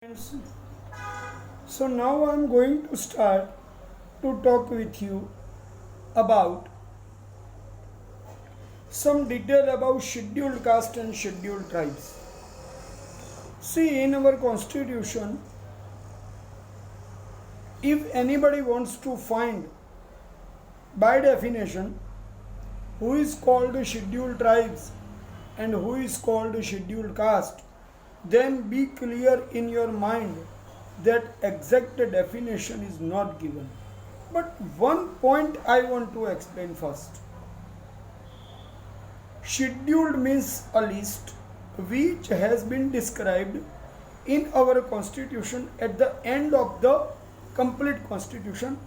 Friends, so now I'm going to start to talk with you about some detail about scheduled caste and scheduled tribes. See, in our constitution, if anybody wants to find by definition who is called scheduled tribes and who is called scheduled caste, then be clear in your mind that exact definition is not given. But one point I want to explain first. Scheduled means a list which has been described in our constitution at the end of the complete constitution.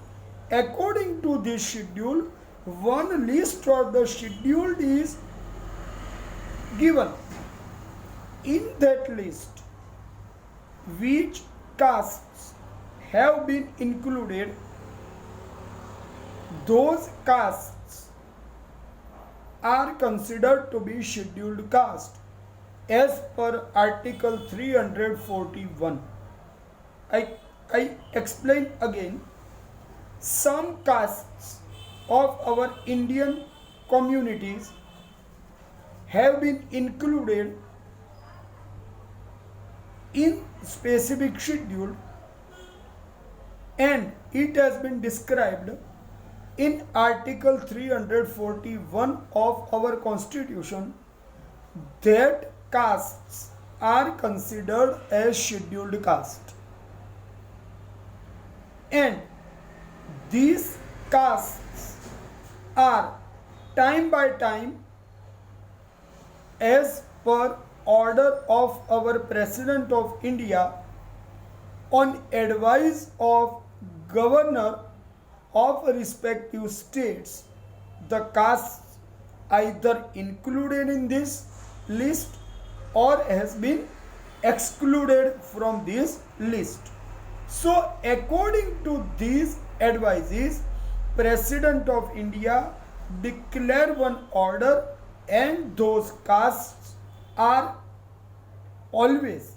According to this schedule, one list or the scheduled is given. In that list, which castes have been included, those castes are considered to be scheduled caste as per Article 341. I explain again. Some castes of our Indian communities have been included in specific schedule, and it has been described in Article 341 of our constitution that castes are considered as scheduled caste, and these castes are time by time, as per order of our President of India, on advice of governor of respective states, the castes either included in this list or has been excluded from this list. So according to these advices, President of India declare one order, and those castes are always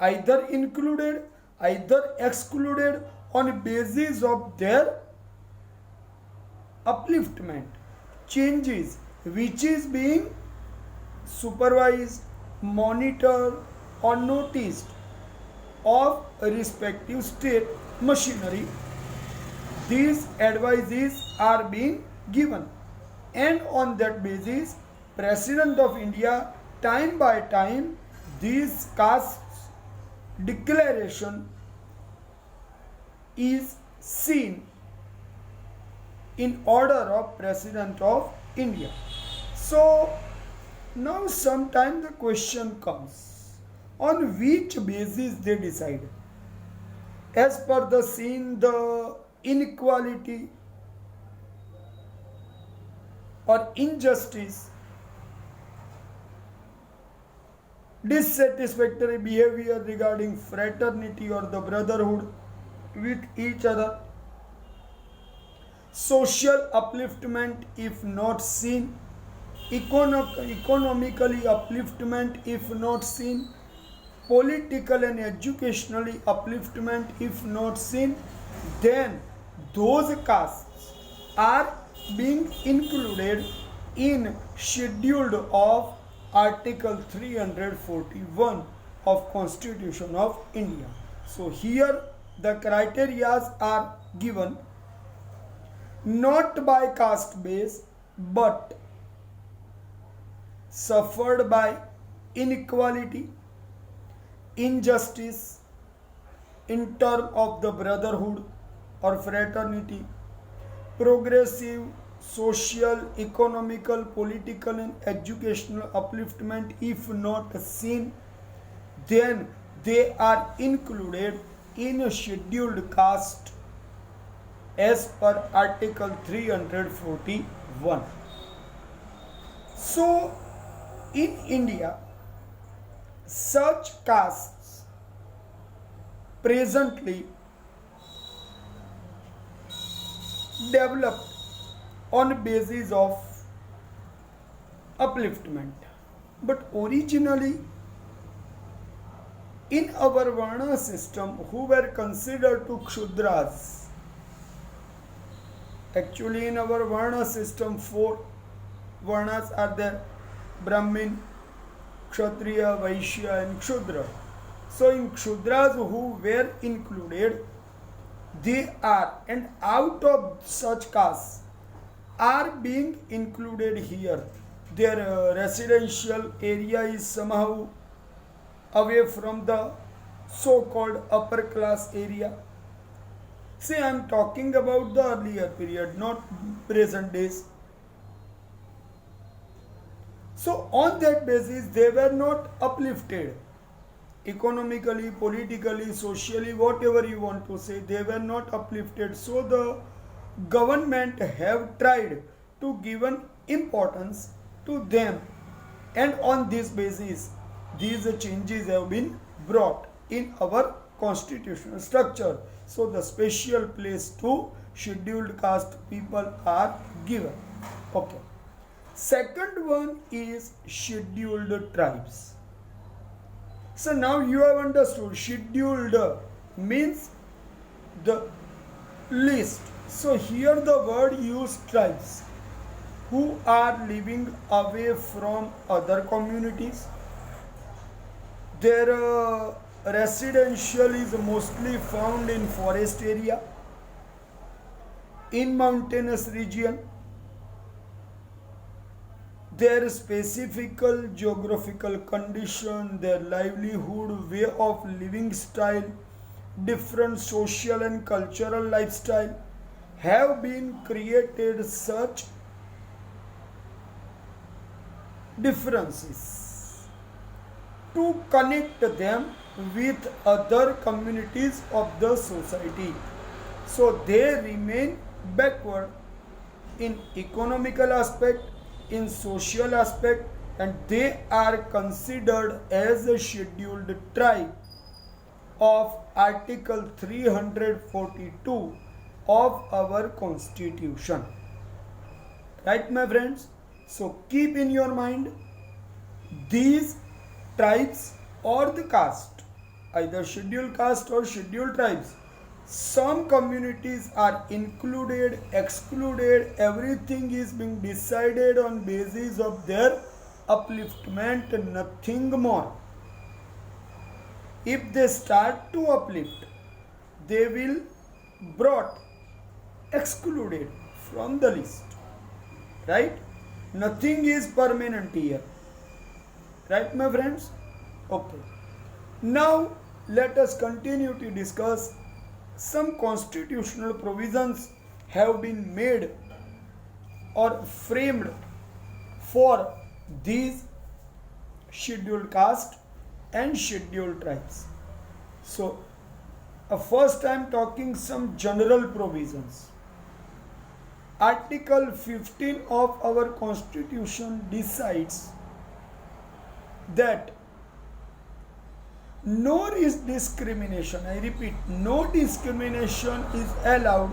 either included, either excluded on basis of their upliftment, changes, which is being supervised, monitored, or noticed of respective state machinery. These advices are being given, and on that basis, President of India time by time these castes declaration is seen in order of President of India. So now sometime the question comes, on which basis they decide? As per the scene, the inequality or injustice, dissatisfactory behavior regarding fraternity or the brotherhood with each other, social upliftment if not seen, economically upliftment if not seen, political and educationally upliftment if not seen, then those castes are being included in scheduled of Article 341 of Constitution of India. So here the criteria are given not by caste base but suffered by inequality, injustice in term of the brotherhood or fraternity, progressive social, economical, political and educational upliftment if not seen, then they are included in a scheduled caste as per Article 341. So in India, such castes presently developed on basis of upliftment, but originally in our Varna system who were considered to Kshudras. Actually, in our Varna system, four Varnas are there: Brahmin, Kshatriya, Vaishya, and Kshudra. So, in Kshudras who were included, they are, and out of such castes are being included here. Their residential area is somehow away from the so called upper class area. See, I am talking about the earlier period, not present days. So, on that basis, they were not uplifted economically, politically, socially, whatever you want to say, they were not uplifted. So, the government have tried to give an importance to them, and on this basis, these changes have been brought in our constitutional structure. So, the special place to scheduled caste people are given. Okay. Second one is scheduled tribes. So now you have understood scheduled means the list. So here the word used tribes who are living away from other communities. Their residential is mostly found in forest area, in mountainous region. Their specific geographical condition, their livelihood, way of living style, different social and cultural lifestyle have been created such differences to connect them with other communities of the society. So they remain backward in economical aspect, in social aspect, and they are considered as a scheduled tribe of Article 342 of our constitution. Right, my friends? So keep in your mind these tribes or the caste, either scheduled caste or scheduled tribes. Some communities are included, excluded, everything is being decided on basis of their upliftment, nothing more. If they start to uplift, they will brought excluded from the list. Right? Nothing is permanent here. Right, my friends? Okay. Now let us continue to discuss some constitutional provisions have been made or framed for these scheduled caste and scheduled tribes. So, first I am talking some general provisions. Article 15 of our constitution decides that no discrimination, I repeat, no discrimination is allowed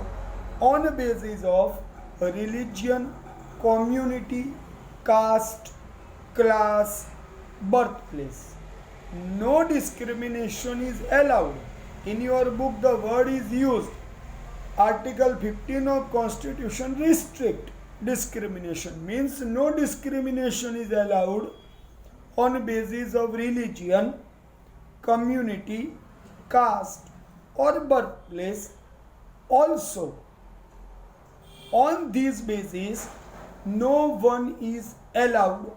on a basis of religion, community, caste, class, birthplace. No discrimination is allowed. In your book the word is used. Article 15 of Constitution restrict discrimination, means no discrimination is allowed on basis of religion, community, caste or birthplace. Also, on this basis, no one is allowed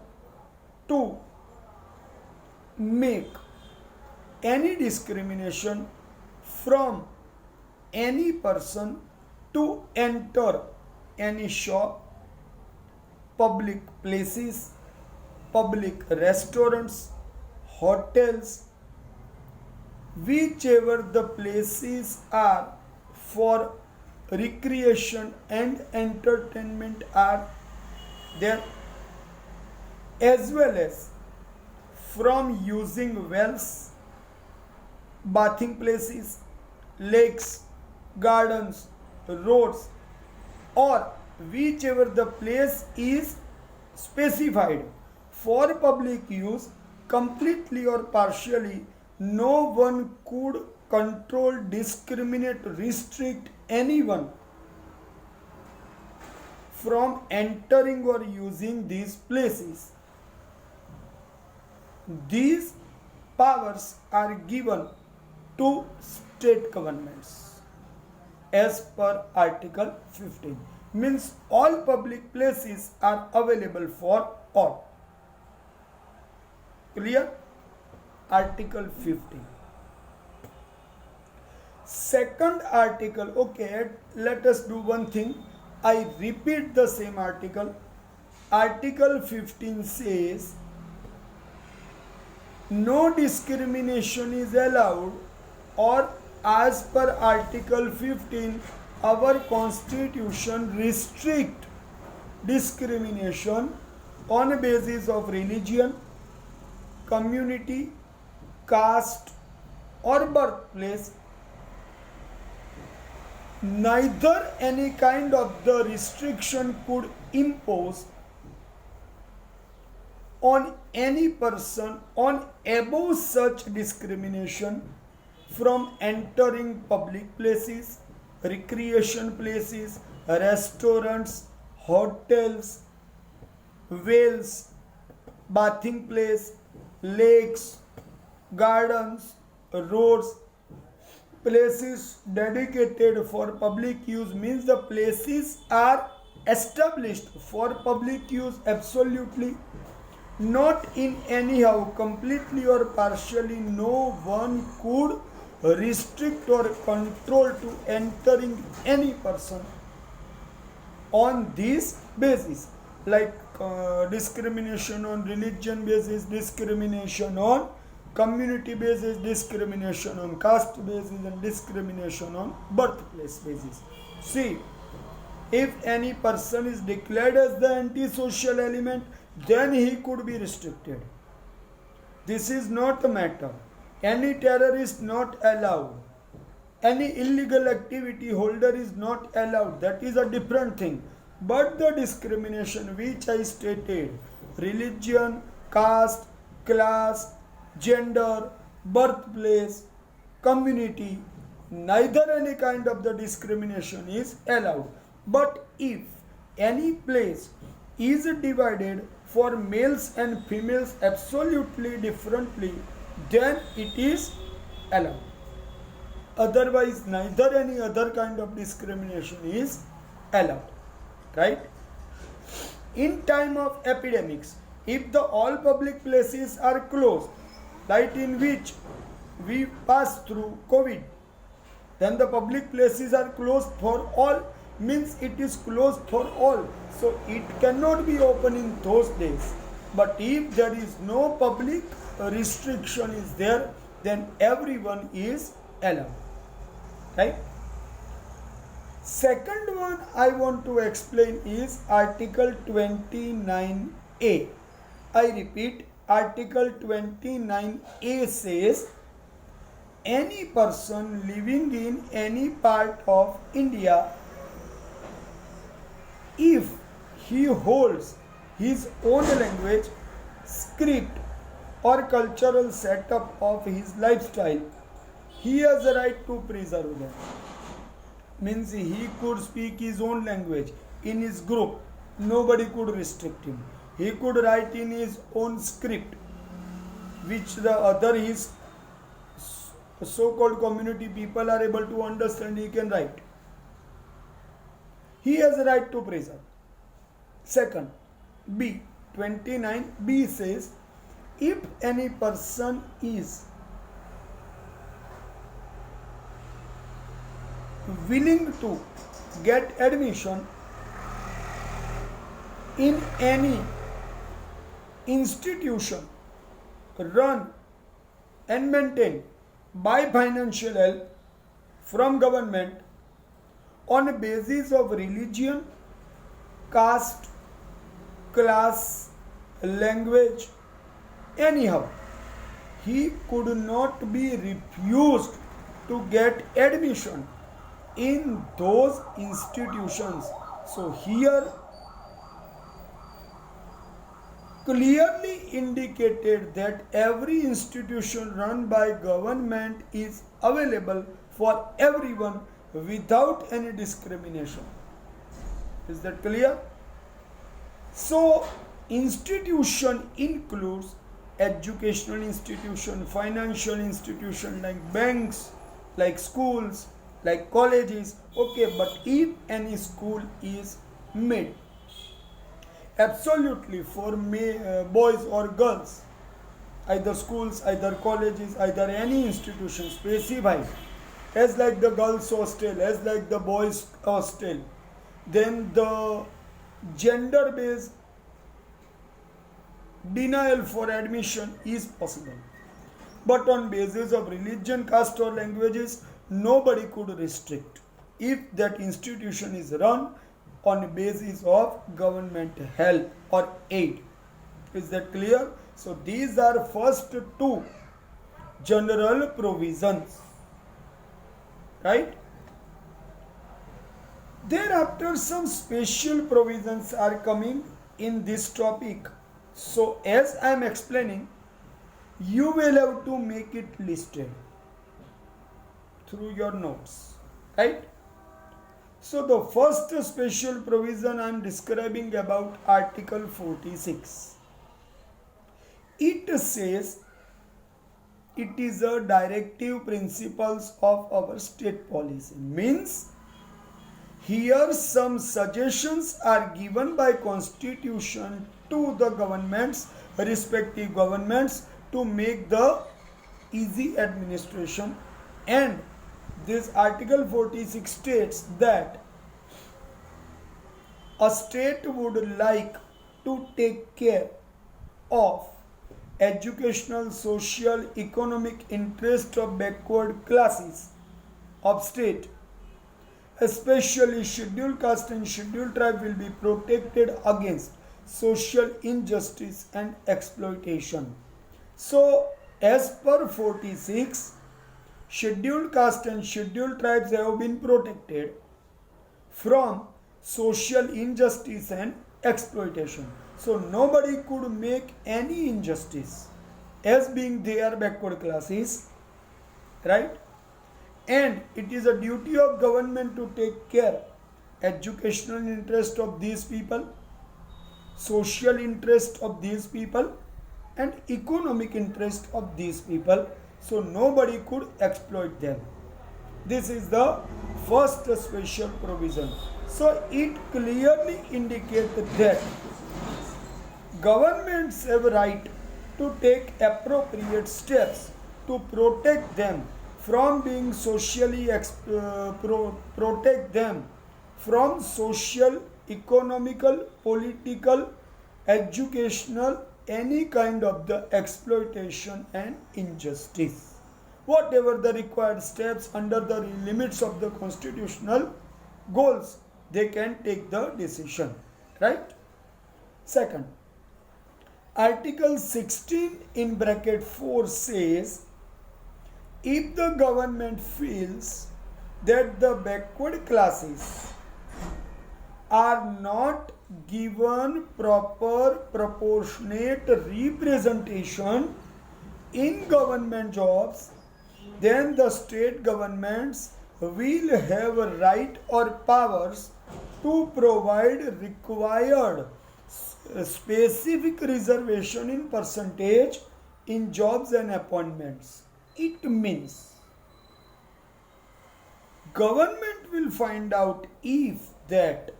to make any discrimination from any person to enter any shop, public places, public restaurants, hotels, whichever the places are for recreation and entertainment are there, as well as from using wells, bathing places, lakes, gardens, roads, or whichever the place is specified for public use completely or partially no one could control, discriminate, restrict anyone from entering or using these places. These powers are given to state governments as per Article 15. Means all public places are available for all. Clear? Article 15. Second article, okay, let us do one thing. I repeat the same article. Article 15 says, no discrimination is allowed, or as per Article 15, our constitution restrict discrimination on a basis of religion, community, caste or birthplace. Neither any kind of the restriction could impose on any person on above such discrimination from entering public places, recreation places, restaurants, hotels, wells, bathing place, lakes, gardens, roads, places dedicated for public use. Means the places are established for public use absolutely, not in anyhow, completely or partially. No one could restrict or control to entering any person on this basis, like discrimination on religion basis, discrimination on community basis, discrimination on caste basis, and discrimination on birthplace basis. See, if any person is declared as the antisocial element, then he could be restricted. This is not a matter. Any terrorist not allowed. Any illegal activity holder is not allowed. That is a different thing. But the discrimination which I stated, religion, caste, class, gender, birthplace, community, neither any kind of the discrimination is allowed. But if any place is divided for males and females absolutely differently, then it is allowed. Otherwise, neither any other kind of discrimination is allowed. Right? In time of epidemics, if the all public places are closed, like in which we pass through COVID, then the public places are closed for all, means it is closed for all. So it cannot be open in those days. But if there is no public restriction is there, then everyone is allowed. Right? Second one I want to explain is Article 29A. I repeat, Article 29A says, any person living in any part of India, if he holds his own language, script or cultural setup of his lifestyle, he has a right to preserve them. Means he could speak his own language in his group, nobody could restrict him. He could write in his own script, which the other his so-called community people are able to understand. He can write. He has a right to preserve. Second, B, 29B says, if any person is willing to get admission in any institution run and maintained by financial help from government on a basis of religion, caste, class, language, anyhow, he could not be refused to get admission in those institutions. So here clearly indicated that every institution run by government is available for everyone without any discrimination. Is that clear? So, institution includes educational institution, financial institution like banks, like schools, like colleges. Okay, but if any school is made absolutely for boys or girls, either schools, either colleges, either any institution specified as like the girls hostel, as like the boys hostel, then the gender based denial for admission is possible. But on basis of religion, caste or languages, nobody could restrict if that institution is run on basis of government help or aid. Is that clear? So these are first two general provisions, right? Thereafter some special provisions are coming in this topic. So as I am explaining, you will have to make it listed through your notes, right? So the first special provision I am describing about Article 46. It says it is a directive principles of our state policy. Means here some suggestions are given by constitution to the governments, respective governments, to make the easy administration. And this Article 46 states that a state would like to take care of educational, social, economic interest of backward classes of state, especially scheduled caste and scheduled tribe, will be protected against social injustice and exploitation. So, as per 46, scheduled caste and scheduled tribes have been protected from social injustice and exploitation. So nobody could make any injustice as being they are backward classes, right? And it is a duty of government to take care educational interest of these people, social interest of these people, and economic interest of these people. So nobody could exploit them. This is the first special provision. So it clearly indicates that governments have a right to take appropriate steps to protect them from being protect them from social, economical, political, educational, any kind of the exploitation and injustice. Whatever the required steps under the limits of the constitutional goals, they can take the decision, right? Second, Article 16 in bracket 4 says, if the government feels that the backward classes are not given proper proportionate representation in government jobs, then the state governments will have a right or powers to provide required specific reservation in percentage in jobs and appointments. It means government will find out if that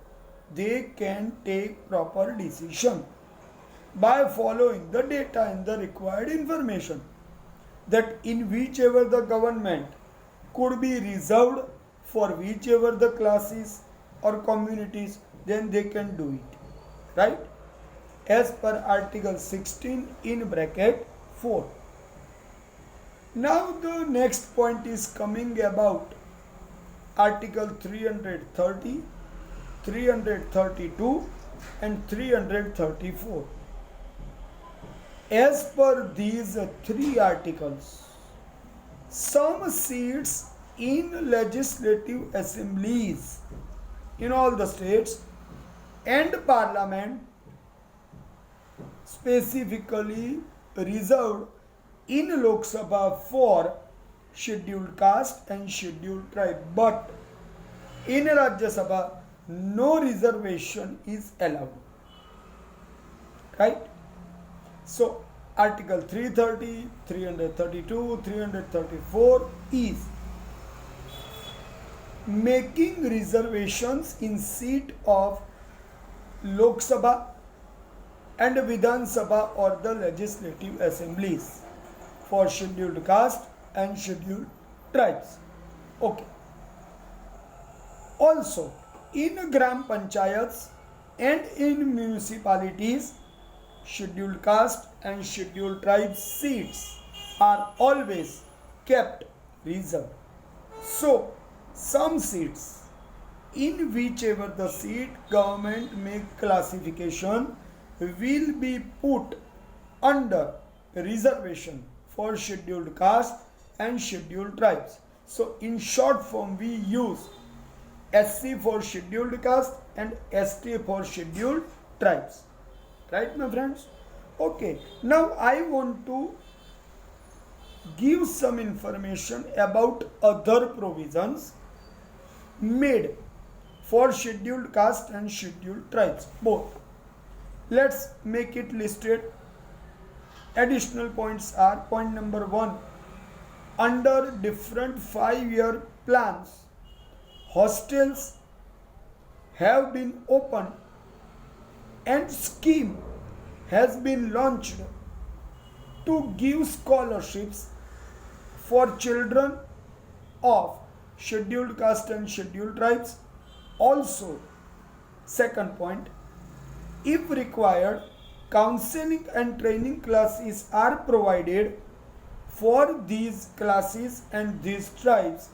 they can take proper decision by following the data and the required information, that in whichever the government could be reserved for whichever the classes or communities, then they can do it, right? As per Article 16 in bracket 4. Now the next point is coming about Article 330, 332 and 334. As per these three articles, some seats in legislative assemblies in all the states and parliament, specifically reserved in Lok Sabha for scheduled caste and scheduled tribe, but in Rajya Sabha no reservation is allowed. Right? So Article 330, 332, 334 is making reservations in seat of Lok Sabha and Vidhan Sabha or the legislative assemblies for scheduled caste and scheduled tribes. Okay. Also, in Gram Panchayats and in municipalities, scheduled caste and scheduled tribe seats are always kept reserved. So, some seats in whichever the seat government make classification will be put under reservation for scheduled caste and scheduled tribes. So in short form we use SC for scheduled caste and ST for scheduled tribes. Right, my friends? Okay, now I want to give some information about other provisions made for scheduled caste and scheduled tribes both. Let's make it listed. Additional points are: point number 1, under different 5-year plans, hostels have been opened and scheme has been launched to give scholarships for children of scheduled caste and scheduled tribes. Also, second point, if required, counseling and training classes are provided for these classes and these tribes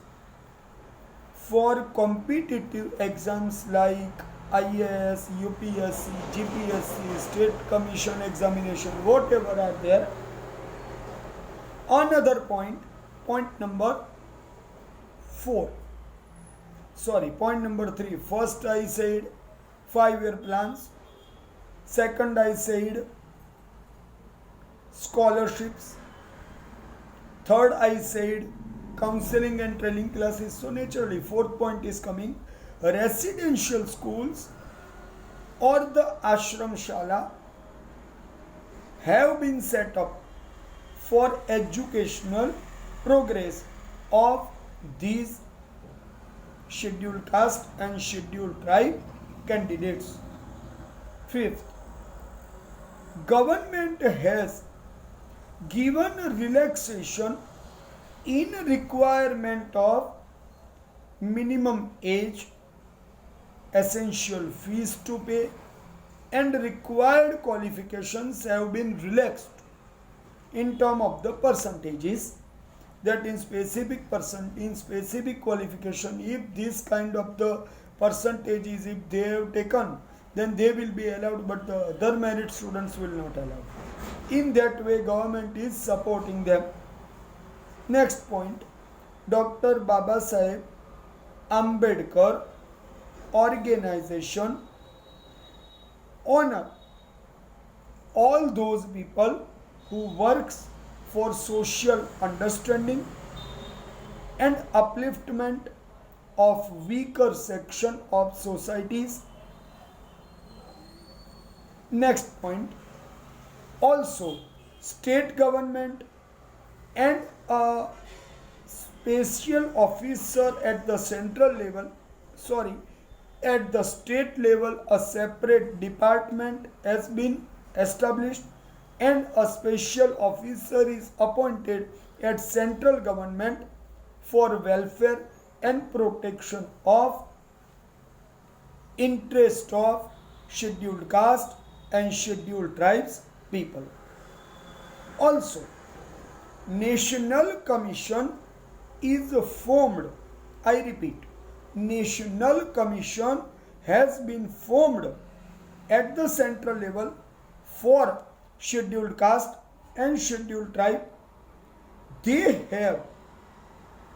for competitive exams like IAS, UPSC, GPSC, State Commission examination, whatever are there. Another point, point number 3. First I said 5-year plans. Second I said scholarships. Third I said counseling and training classes. So naturally fourth point is coming: residential schools or the ashram shala have been set up for educational progress of these scheduled caste and scheduled tribe candidates. Fifth, government has given relaxation in requirement of minimum age, essential fees to pay, and required qualifications have been relaxed in terms of the percentages, that in specific qualification, if this kind of the percentages if they have taken, then they will be allowed, but the other merit students will not allow. In that way government is supporting them. Next point, Dr. Baba Saheb Ambedkar organization honor all those people who works for social understanding and upliftment of weaker section of societies. Next point, also state government and a special officer at the central level, at the state level, a separate department has been established and a special officer is appointed at central government for welfare and protection of interest of scheduled caste and scheduled tribes people. Also, National Commission is formed. I repeat, National Commission has been formed at the central level for scheduled caste and scheduled tribe. They have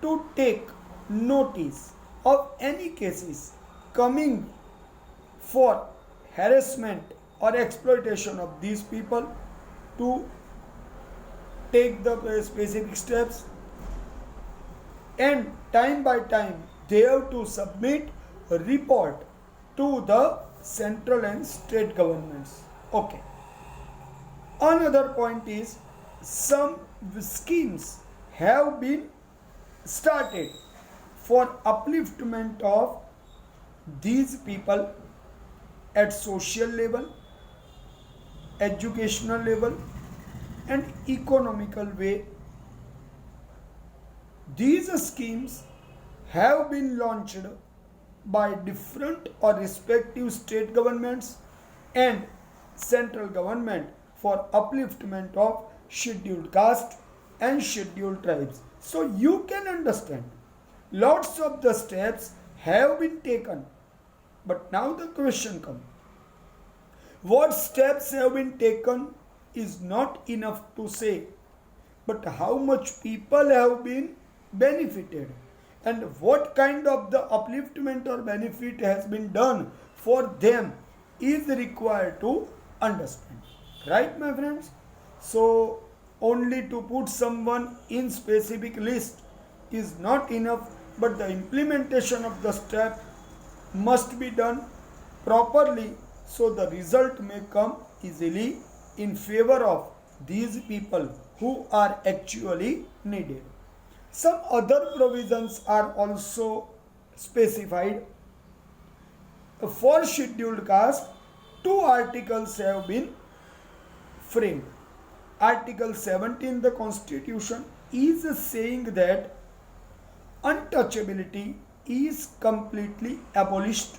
to take notice of any cases coming for harassment or exploitation of these people to take the specific steps, and time by time they have to submit a report to the central and state governments. Okay. Another point is some schemes have been started for upliftment of these people at social level, educational level, and economical way. These schemes have been launched by different or respective state governments and central government for upliftment of scheduled caste and scheduled tribes. So you can understand lots of the steps have been taken. But now the question comes, what steps have been taken is not enough to say, but how much people have been benefited and what kind of the upliftment or benefit has been done for them is required to understand. Right, my friends? So only to put someone in specific list is not enough, but the implementation of the step must be done properly so the result may come easily in favor of these people who are actually needed. Some other provisions are also specified. For scheduled caste, two articles have been framed. Article 17 the Constitution is saying that untouchability is completely abolished,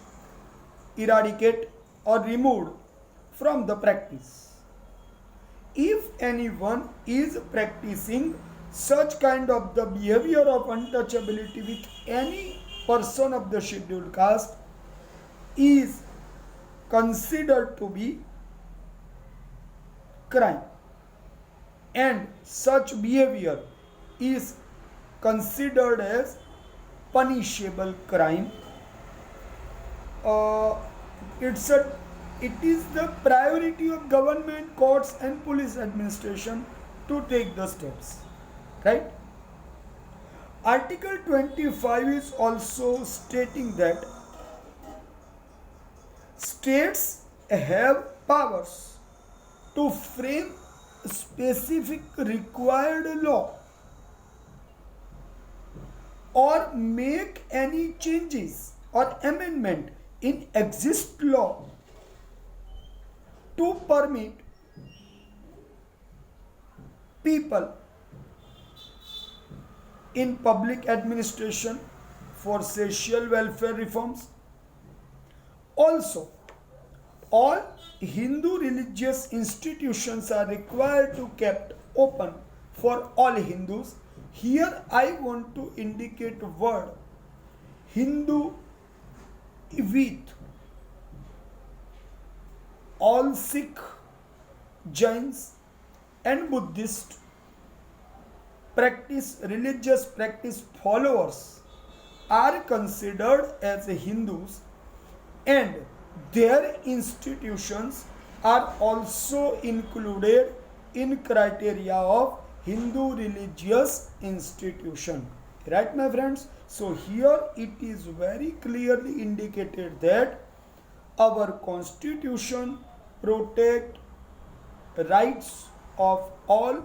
eradicated, or removed from the practice. If anyone is practicing such kind of the behavior of untouchability with any person of the scheduled caste is considered to be crime, and such behavior is considered as punishable crime. It is the priority of government, courts, and police administration to take the steps. Right? Article 25 is also stating that states have powers to frame specific required law or make any changes or amendment in exist law to permit people in public administration for social welfare reforms. Also, all Hindu religious institutions are required to kept open for all Hindus. Here I want to indicate word Hindu with all Sikh, Jains and Buddhist religious practice followers are considered as Hindus, and their institutions are also included in criteria of Hindu religious institution. Right, my friends? So here it is very clearly indicated that our constitution protect rights of all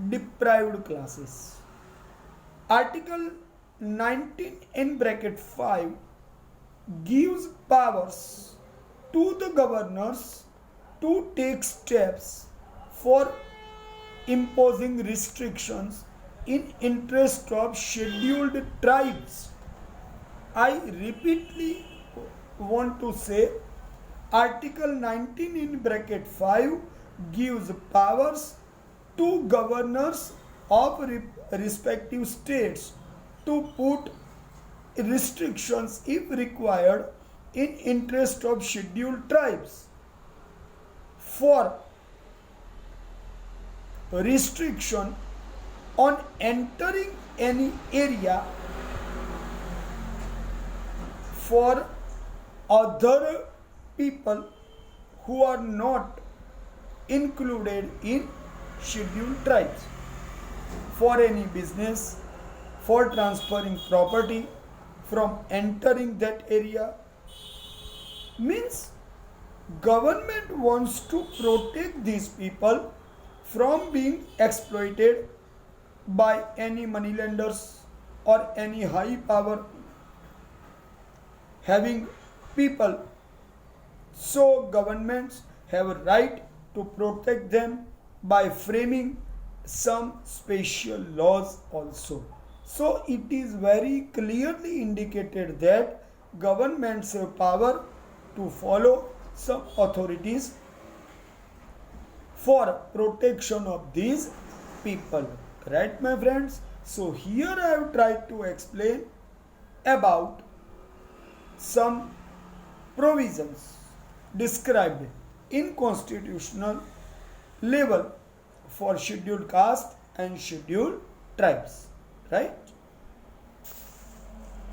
deprived classes. Article 19 in bracket 5 gives powers to the governors to take steps for imposing restrictions in interest of scheduled tribes. I repeatedly want to say Article 19 in bracket 5 gives powers to governors of respective states to put restrictions if required in interest of scheduled tribes. For restriction on entering any area for other people who are not included in scheduled tribes for any business, for transferring property from entering that area. Means government wants to protect these people from being exploited by any moneylenders or any high power having people. So governments have a right to protect them by framing some special laws also. So it is very clearly indicated that governments have power to follow some authorities for protection of these people. Right, my friends? So here I have tried to explain about some provisions described in constitutional level for scheduled caste and scheduled tribes, right?